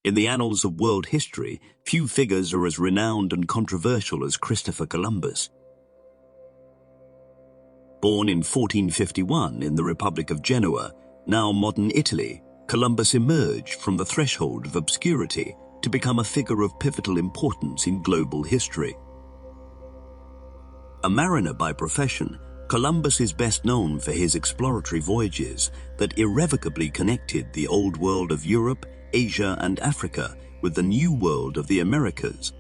In the annals of world history, few figures are as renowned and controversial as Christopher Columbus. Born in 1451 in the Republic of Genoa, now modern Italy, Columbus emerged from the threshold of obscurity to become a figure of pivotal importance in global history. A mariner by profession, Columbus is best known for his exploratory voyages that irrevocably connected the old world of Europe, Asia, and Africa with the new world of the Americas.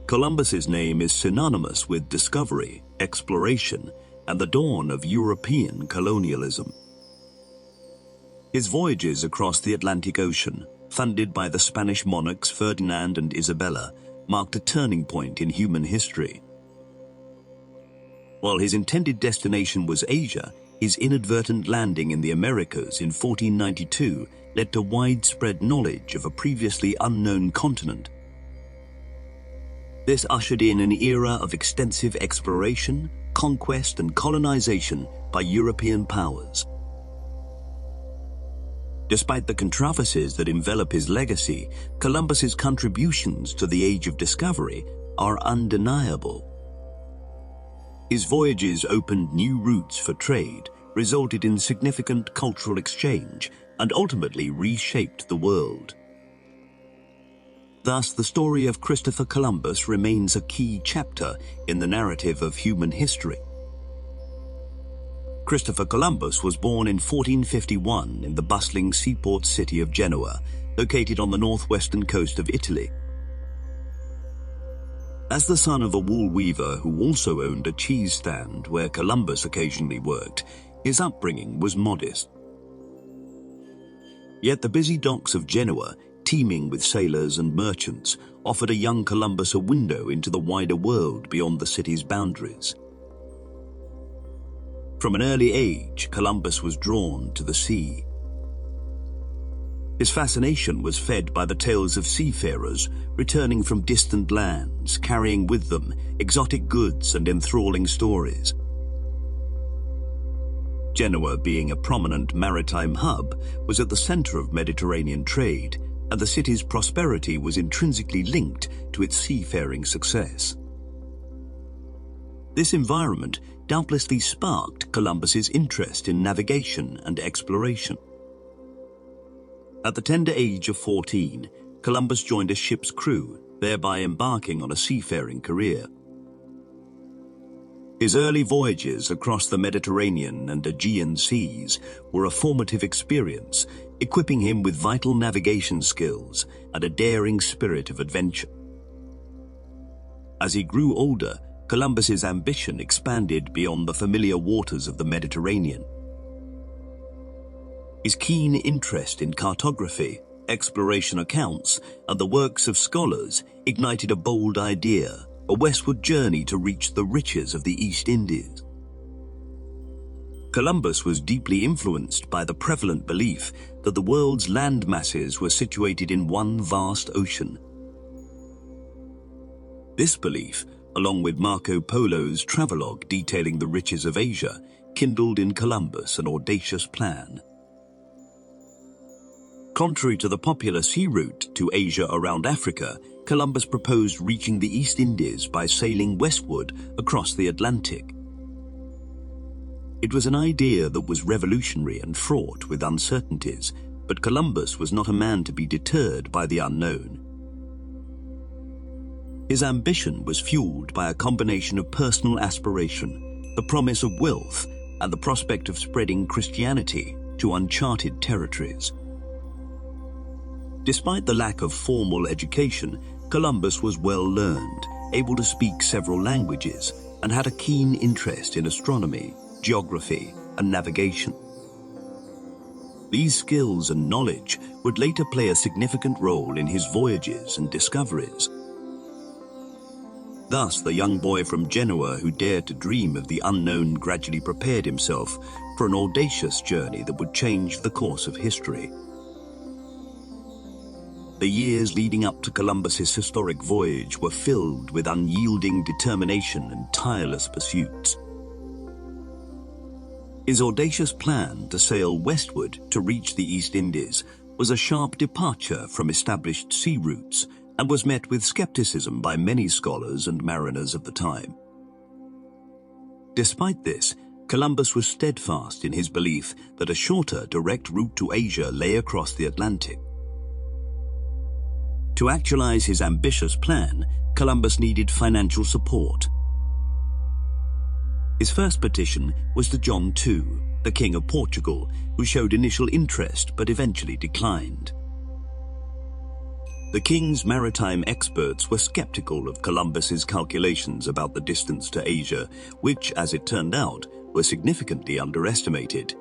Columbus's name is synonymous with discovery, exploration, and the dawn of European colonialism. His voyages across the Atlantic Ocean, funded by the Spanish monarchs Ferdinand and Isabella, marked a turning point in human history. While his intended destination was Asia, his inadvertent landing in the Americas in 1492 led to widespread knowledge of a previously unknown continent. This ushered in an era of extensive exploration, conquest, and colonization by European powers. Despite the controversies that envelop his legacy, Columbus's contributions to the Age of Discovery are undeniable. His voyages opened new routes for trade, resulted in significant cultural exchange, and ultimately reshaped the world. Thus, the story of Christopher Columbus remains a key chapter in the narrative of human history. Christopher Columbus was born in 1451 in the bustling seaport city of Genoa, located on the northwestern coast of Italy. As the son of a wool weaver who also owned a cheese stand where Columbus occasionally worked, his upbringing was modest. Yet the busy docks of Genoa, teeming with sailors and merchants, offered a young Columbus a window into the wider world beyond the city's boundaries. From an early age, Columbus was drawn to the sea. His fascination was fed by the tales of seafarers returning from distant lands, carrying with them exotic goods and enthralling stories. Genoa, being a prominent maritime hub, was at the center of Mediterranean trade, and the city's prosperity was intrinsically linked to its seafaring success. This environment doubtlessly sparked Columbus's interest in navigation and exploration. At the tender age of 14, Columbus joined a ship's crew, thereby embarking on a seafaring career. His early voyages across the Mediterranean and Aegean seas were a formative experience, equipping him with vital navigation skills and a daring spirit of adventure. As he grew older, Columbus's ambition expanded beyond the familiar waters of the Mediterranean. His keen interest in cartography, exploration accounts, and the works of scholars ignited a bold idea: a westward journey to reach the riches of the East Indies. Columbus was deeply influenced by the prevalent belief that the world's land masses were situated in one vast ocean. This belief, along with Marco Polo's travelogue detailing the riches of Asia, kindled in Columbus an audacious plan. Contrary to the popular sea route to Asia around Africa, Columbus proposed reaching the East Indies by sailing westward across the Atlantic. It was an idea that was revolutionary and fraught with uncertainties, but Columbus was not a man to be deterred by the unknown. His ambition was fueled by a combination of personal aspiration, the promise of wealth, and the prospect of spreading Christianity to uncharted territories. Despite the lack of formal education, Columbus was well learned, able to speak several languages, and had a keen interest in astronomy, geography, and navigation. These skills and knowledge would later play a significant role in his voyages and discoveries. Thus, the young boy from Genoa who dared to dream of the unknown gradually prepared himself for an audacious journey that would change the course of history. The years leading up to Columbus's historic voyage were filled with unyielding determination and tireless pursuits. His audacious plan to sail westward to reach the East Indies was a sharp departure from established sea routes and was met with skepticism by many scholars and mariners of the time. Despite this, Columbus was steadfast in his belief that a shorter, direct route to Asia lay across the Atlantic. To actualize his ambitious plan, Columbus needed financial support. His first petition was to John II, the King of Portugal, who showed initial interest but eventually declined. The king's maritime experts were skeptical of Columbus's calculations about the distance to Asia, which, as it turned out, were significantly underestimated.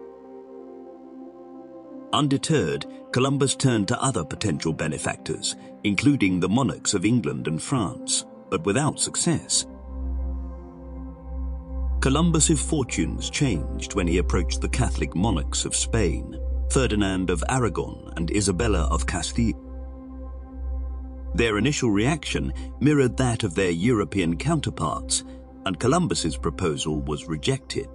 Undeterred, Columbus turned to other potential benefactors, including the monarchs of England and France, but without success. Columbus's fortunes changed when he approached the Catholic monarchs of Spain, Ferdinand of Aragon and Isabella of Castile. Their initial reaction mirrored that of their European counterparts, and Columbus's proposal was rejected.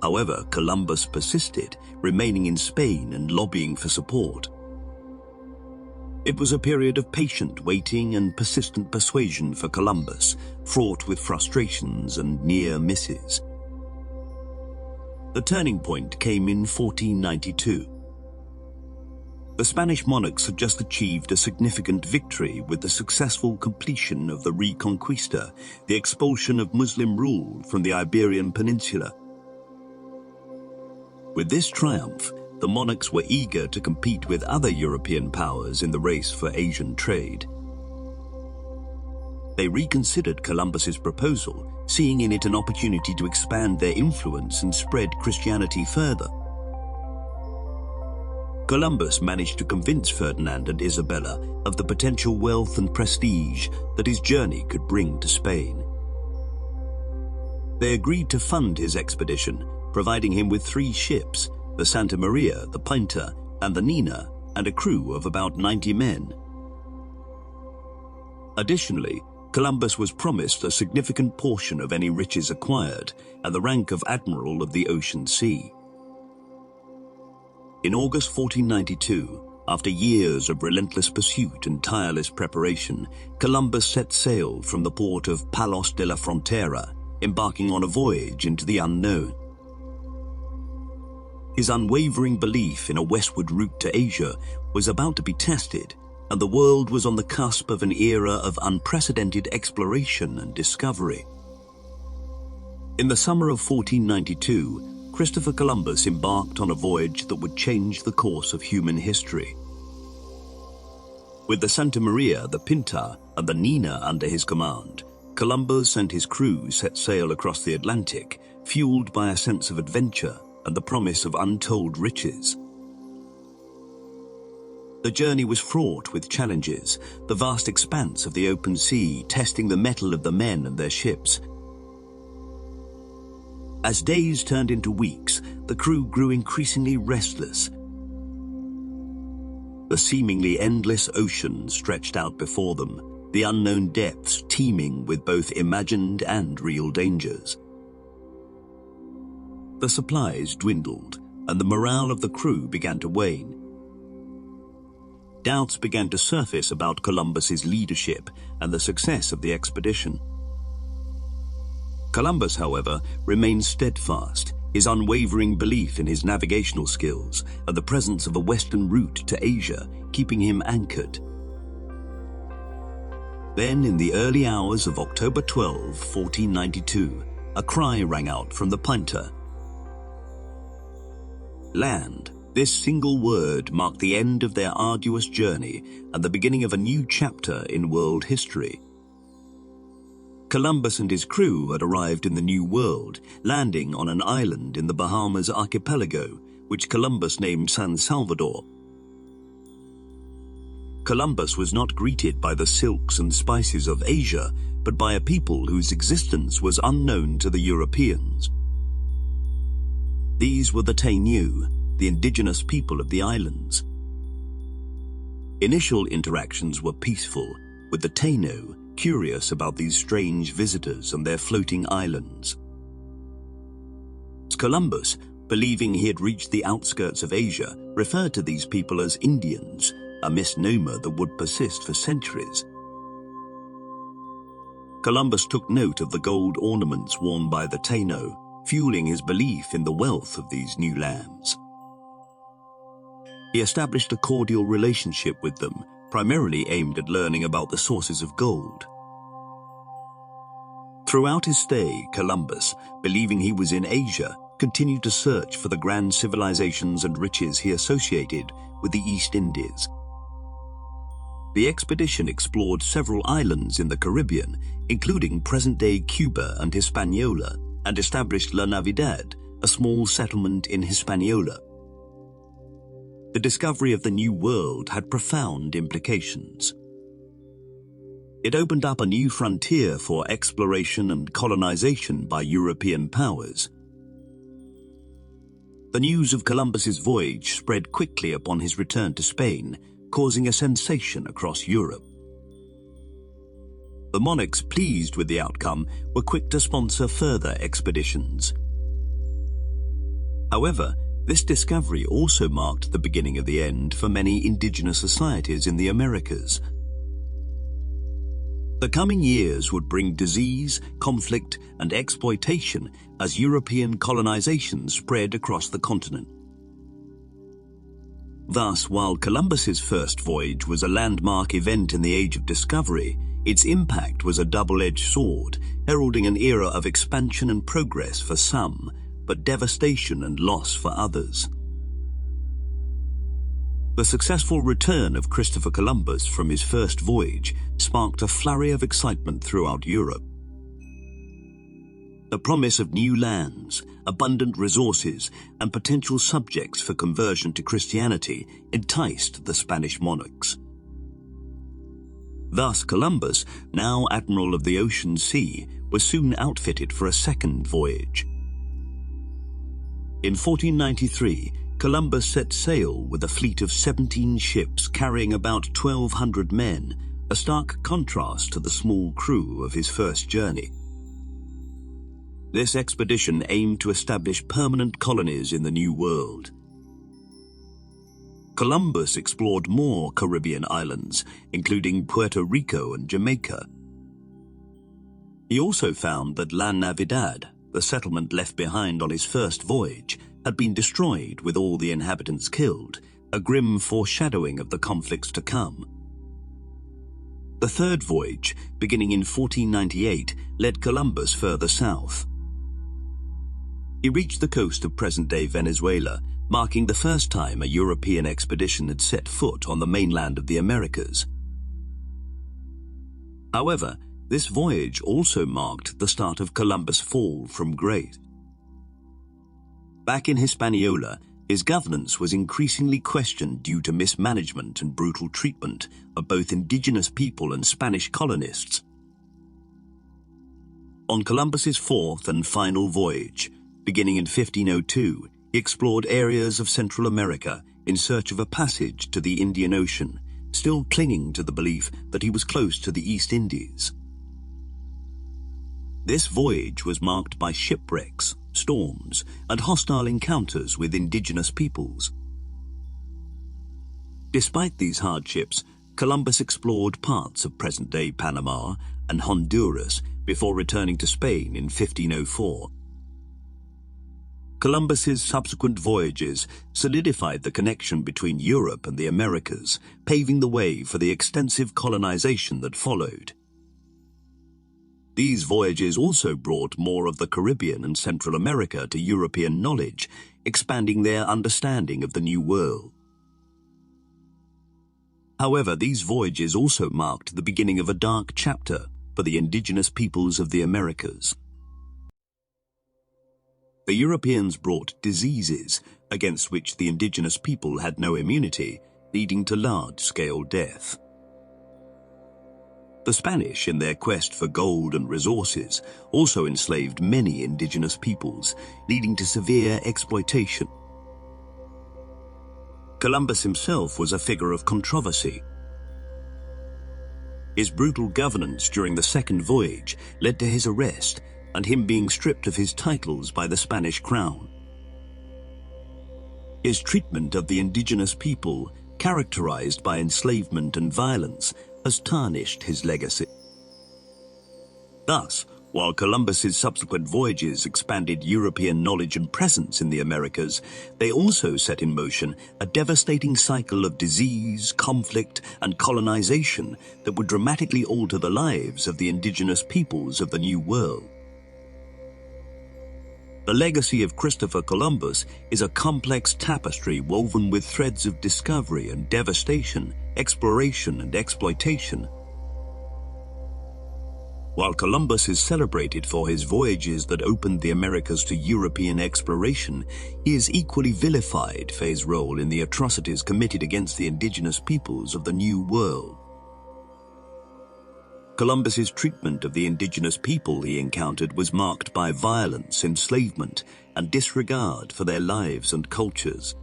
However, Columbus persisted, remaining in Spain and lobbying for support. It was a period of patient waiting and persistent persuasion for Columbus, fraught with frustrations and near misses. The turning point came in 1492. The Spanish monarchs had just achieved a significant victory with the successful completion of the Reconquista, the expulsion of Muslim rule from the Iberian Peninsula. With this triumph, the monarchs were eager to compete with other European powers in the race for Asian trade. They reconsidered Columbus's proposal, seeing in it an opportunity to expand their influence and spread Christianity further. Columbus managed to convince Ferdinand and Isabella of the potential wealth and prestige that his journey could bring to Spain. They agreed to fund his expedition, providing him with 3 ships, the Santa Maria, the Pinta, and the Nina, and a crew of about 90 men. Additionally, Columbus was promised a significant portion of any riches acquired and the rank of Admiral of the Ocean Sea. In August 1492, after years of relentless pursuit and tireless preparation, Columbus set sail from the port of Palos de la Frontera, embarking on a voyage into the unknown. His unwavering belief in a westward route to Asia was about to be tested, and the world was on the cusp of an era of unprecedented exploration and discovery. In the summer of 1492, Christopher Columbus embarked on a voyage that would change the course of human history. With the Santa Maria, the Pinta, and the Nina under his command, Columbus and his crew set sail across the Atlantic, fueled by a sense of adventure and the promise of untold riches. The journey was fraught with challenges, the vast expanse of the open sea testing the mettle of the men and their ships. As days turned into weeks, the crew grew increasingly restless. The seemingly endless ocean stretched out before them, the unknown depths teeming with both imagined and real dangers. The supplies dwindled, and the morale of the crew began to wane. Doubts began to surface about Columbus's leadership and the success of the expedition. Columbus, however, remained steadfast, his unwavering belief in his navigational skills and the presence of a western route to Asia keeping him anchored. Then, in the early hours of October 12, 1492, a cry rang out from the Pinta. Land. This single word marked the end of their arduous journey and the beginning of a new chapter in world history. Columbus and his crew had arrived in the New World, landing on an island in the Bahamas archipelago, which Columbus named San Salvador. Columbus was not greeted by the silks and spices of Asia, but by a people whose existence was unknown to the Europeans. These were the Tainu, the indigenous people of the islands. Initial interactions were peaceful, with the Taino curious about these strange visitors and their floating islands. Columbus, believing he had reached the outskirts of Asia, referred to these people as Indians, a misnomer that would persist for centuries. Columbus took note of the gold ornaments worn by the Taino, fueling his belief in the wealth of these new lands. He established a cordial relationship with them, primarily aimed at learning about the sources of gold. Throughout his stay, Columbus, believing he was in Asia, continued to search for the grand civilizations and riches he associated with the East Indies. The expedition explored several islands in the Caribbean, including present-day Cuba and Hispaniola, and established La Navidad, a small settlement in Hispaniola. The discovery of the New World had profound implications. It opened up a new frontier for exploration and colonization by European powers. The news of Columbus's voyage spread quickly upon his return to Spain, causing a sensation across Europe. The monarchs, pleased with the outcome, were quick to sponsor further expeditions. However, this discovery also marked the beginning of the end for many indigenous societies in the Americas. The coming years would bring disease, conflict, and exploitation as European colonization spread across the continent. Thus, while Columbus's first voyage was a landmark event in the Age of Discovery, its impact was a double-edged sword, heralding an era of expansion and progress for some, but devastation and loss for others. The successful return of Christopher Columbus from his first voyage sparked a flurry of excitement throughout Europe. The promise of new lands, abundant resources, and potential subjects for conversion to Christianity enticed the Spanish monarchs. Thus, Columbus, now Admiral of the Ocean Sea, was soon outfitted for a second voyage. In 1493, Columbus set sail with a fleet of 17 ships carrying about 1,200 men, a stark contrast to the small crew of his first journey. This expedition aimed to establish permanent colonies in the New World. Columbus explored more Caribbean islands, including Puerto Rico and Jamaica. He also found that La Navidad, the settlement left behind on his first voyage, had been destroyed with all the inhabitants killed, a grim foreshadowing of the conflicts to come. The third voyage, beginning in 1498, led Columbus further south. He reached the coast of present-day Venezuela, marking the first time a European expedition had set foot on the mainland of the Americas. However, this voyage also marked the start of Columbus' fall from grace. Back in Hispaniola, his governance was increasingly questioned due to mismanagement and brutal treatment of both indigenous people and Spanish colonists. On Columbus's fourth and final voyage, beginning in 1502, he explored areas of Central America in search of a passage to the Indian Ocean, still clinging to the belief that he was close to the East Indies. This voyage was marked by shipwrecks, storms, and hostile encounters with indigenous peoples. Despite these hardships, Columbus explored parts of present-day Panama and Honduras before returning to Spain in 1504. Columbus's subsequent voyages solidified the connection between Europe and the Americas, paving the way for the extensive colonization that followed. These voyages also brought more of the Caribbean and Central America to European knowledge, expanding their understanding of the New World. However, these voyages also marked the beginning of a dark chapter for the indigenous peoples of the Americas. The Europeans brought diseases against which the indigenous people had no immunity, leading to large-scale death. The Spanish, in their quest for gold and resources, also enslaved many indigenous peoples, leading to severe exploitation. Columbus himself was a figure of controversy. His brutal governance during the second voyage led to his arrest and him being stripped of his titles by the Spanish crown. His treatment of the indigenous people, characterized by enslavement and violence, has tarnished his legacy. Thus, while Columbus's subsequent voyages expanded European knowledge and presence in the Americas, they also set in motion a devastating cycle of disease, conflict, and colonization that would dramatically alter the lives of the indigenous peoples of the New World. The legacy of Christopher Columbus is a complex tapestry woven with threads of discovery and devastation, exploration and exploitation. While Columbus is celebrated for his voyages that opened the Americas to European exploration, he is equally vilified for his role in the atrocities committed against the indigenous peoples of the New World. Columbus's treatment of the indigenous people he encountered was marked by violence, enslavement, and disregard for their lives and cultures.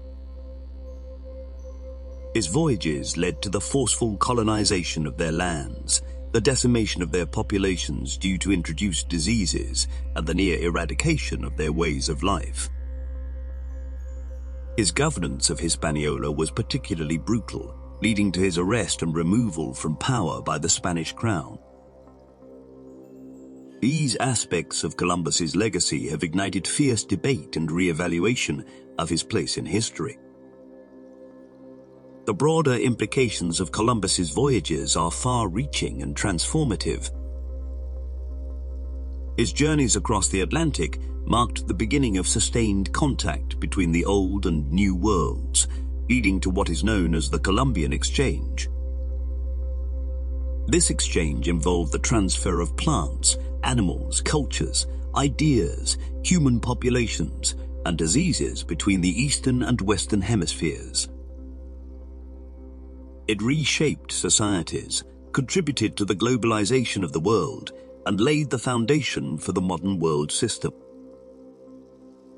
His voyages led to the forceful colonization of their lands, the decimation of their populations due to introduced diseases, and the near eradication of their ways of life. His governance of Hispaniola was particularly brutal, leading to his arrest and removal from power by the Spanish crown. These aspects of Columbus's legacy have ignited fierce debate and re-evaluation of his place in history. The broader implications of Columbus's voyages are far-reaching and transformative. His journeys across the Atlantic marked the beginning of sustained contact between the Old and New Worlds, leading to what is known as the Columbian Exchange. This exchange involved the transfer of plants, animals, cultures, ideas, human populations, and diseases between the Eastern and Western hemispheres. It reshaped societies, contributed to the globalization of the world, and laid the foundation for the modern world system.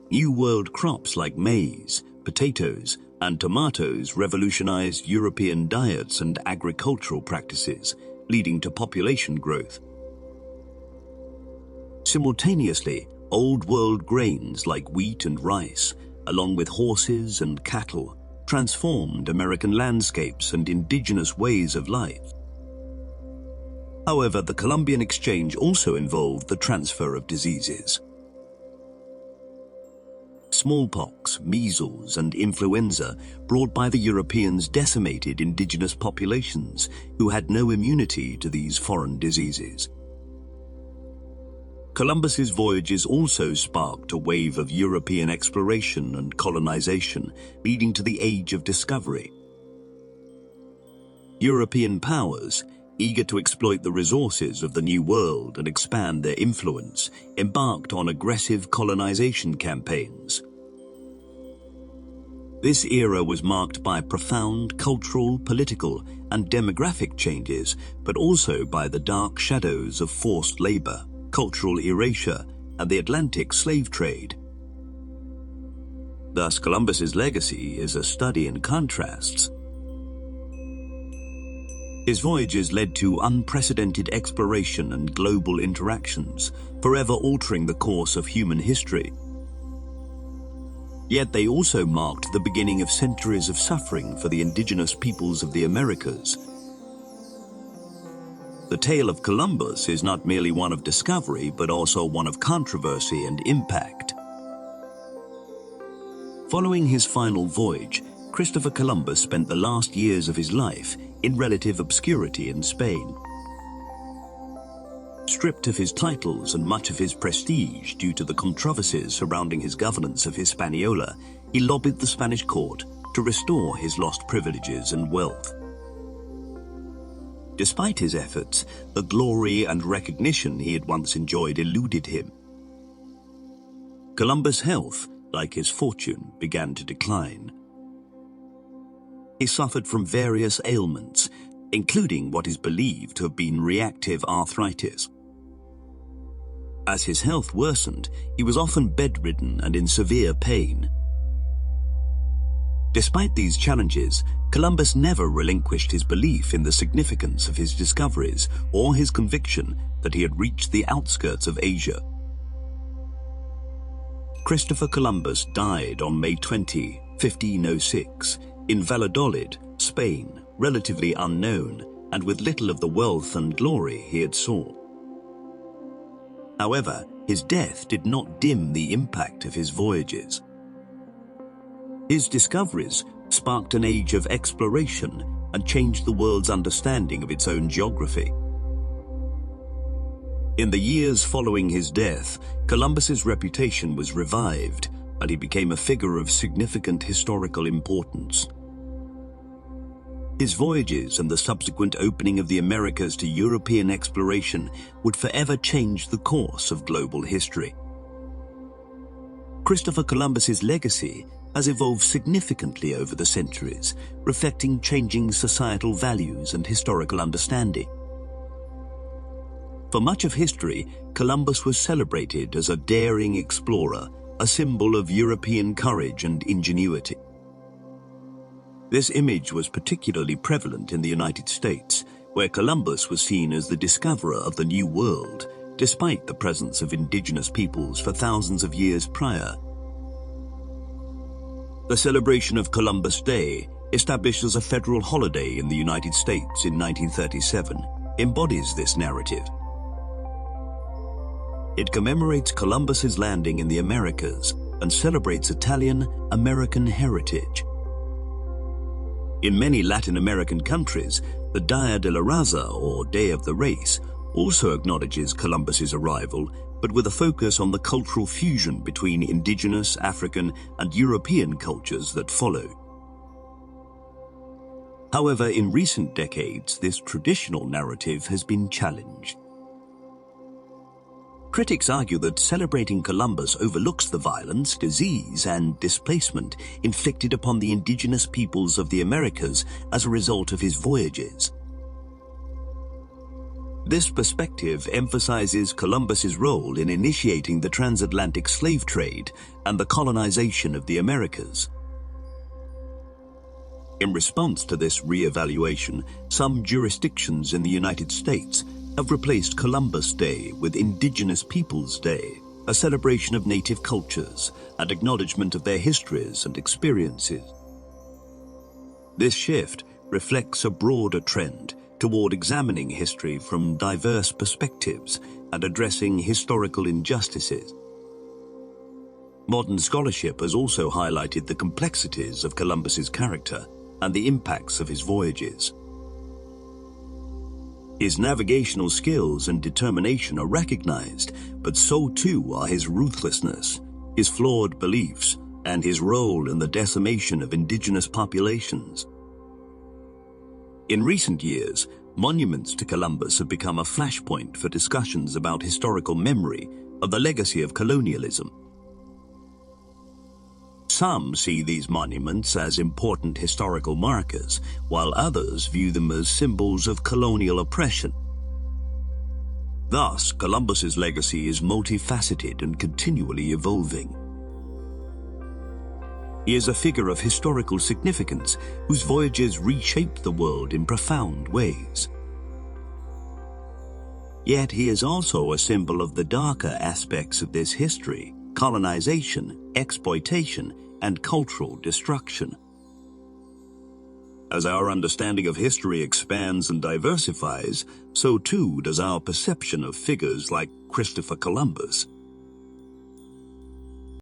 New World crops like maize, potatoes, and tomatoes revolutionized European diets and agricultural practices, leading to population growth. Simultaneously, Old World grains like wheat and rice, along with horses and cattle, transformed American landscapes and indigenous ways of life. However, the Columbian Exchange also involved the transfer of diseases. Smallpox, measles, and influenza brought by the Europeans decimated indigenous populations who had no immunity to these foreign diseases. Columbus's voyages also sparked a wave of European exploration and colonization, leading to the Age of Discovery. European powers, eager to exploit the resources of the New World and expand their influence, embarked on aggressive colonization campaigns. This era was marked by profound cultural, political, and demographic changes, but also by the dark shadows of forced labor, cultural erasure, and the Atlantic slave trade. Thus, Columbus's legacy is a study in contrasts. His voyages led to unprecedented exploration and global interactions, forever altering the course of human history. Yet they also marked the beginning of centuries of suffering for the indigenous peoples of the Americas. The tale of Columbus is not merely one of discovery, but also one of controversy and impact. Following his final voyage, Christopher Columbus spent the last years of his life in relative obscurity in Spain. Stripped of his titles and much of his prestige due to the controversies surrounding his governance of Hispaniola, he lobbied the Spanish court to restore his lost privileges and wealth. Despite his efforts, the glory and recognition he had once enjoyed eluded him. Columbus' health, like his fortune, began to decline. He suffered from various ailments, including what is believed to have been reactive arthritis. As his health worsened, he was often bedridden and in severe pain. Despite these challenges, Columbus never relinquished his belief in the significance of his discoveries or his conviction that he had reached the outskirts of Asia. Christopher Columbus died on May 20, 1506, in Valladolid, Spain, relatively unknown and with little of the wealth and glory he had sought. However, his death did not dim the impact of his voyages. His discoveries sparked an age of exploration and changed the world's understanding of its own geography. In the years following his death, Columbus's reputation was revived, and he became a figure of significant historical importance. His voyages and the subsequent opening of the Americas to European exploration would forever change the course of global history. Christopher Columbus's legacy has evolved significantly over the centuries, reflecting changing societal values and historical understanding. For much of history, Columbus was celebrated as a daring explorer, a symbol of European courage and ingenuity. This image was particularly prevalent in the United States, where Columbus was seen as the discoverer of the New World, despite the presence of indigenous peoples for thousands of years prior. The celebration of Columbus Day, established as a federal holiday in the United States in 1937, embodies this narrative. It commemorates Columbus's landing in the Americas and celebrates Italian-American heritage. In many Latin American countries, the Dia de la Raza, or Day of the Race, also acknowledges Columbus's arrival, but with a focus on the cultural fusion between indigenous, African, and European cultures that followed. However, in recent decades, this traditional narrative has been challenged. Critics argue that celebrating Columbus overlooks the violence, disease, and displacement inflicted upon the indigenous peoples of the Americas as a result of his voyages. This perspective emphasizes Columbus's role in initiating the transatlantic slave trade and the colonization of the Americas. In response to this re-evaluation, some jurisdictions in the United States have replaced Columbus Day with Indigenous Peoples Day, a celebration of native cultures and acknowledgement of their histories and experiences. This shift reflects a broader trend toward examining history from diverse perspectives and addressing historical injustices. Modern scholarship has also highlighted the complexities of Columbus's character and the impacts of his voyages. His navigational skills and determination are recognized, but so too are his ruthlessness, his flawed beliefs, and his role in the decimation of indigenous populations. In recent years, monuments to Columbus have become a flashpoint for discussions about historical memory of the legacy of colonialism. Some see these monuments as important historical markers, while others view them as symbols of colonial oppression. Thus, Columbus's legacy is multifaceted and continually evolving. He is a figure of historical significance whose voyages reshaped the world in profound ways. Yet he is also a symbol of the darker aspects of this history: colonization, exploitation, and cultural destruction. As our understanding of history expands and diversifies, so too does our perception of figures like Christopher Columbus.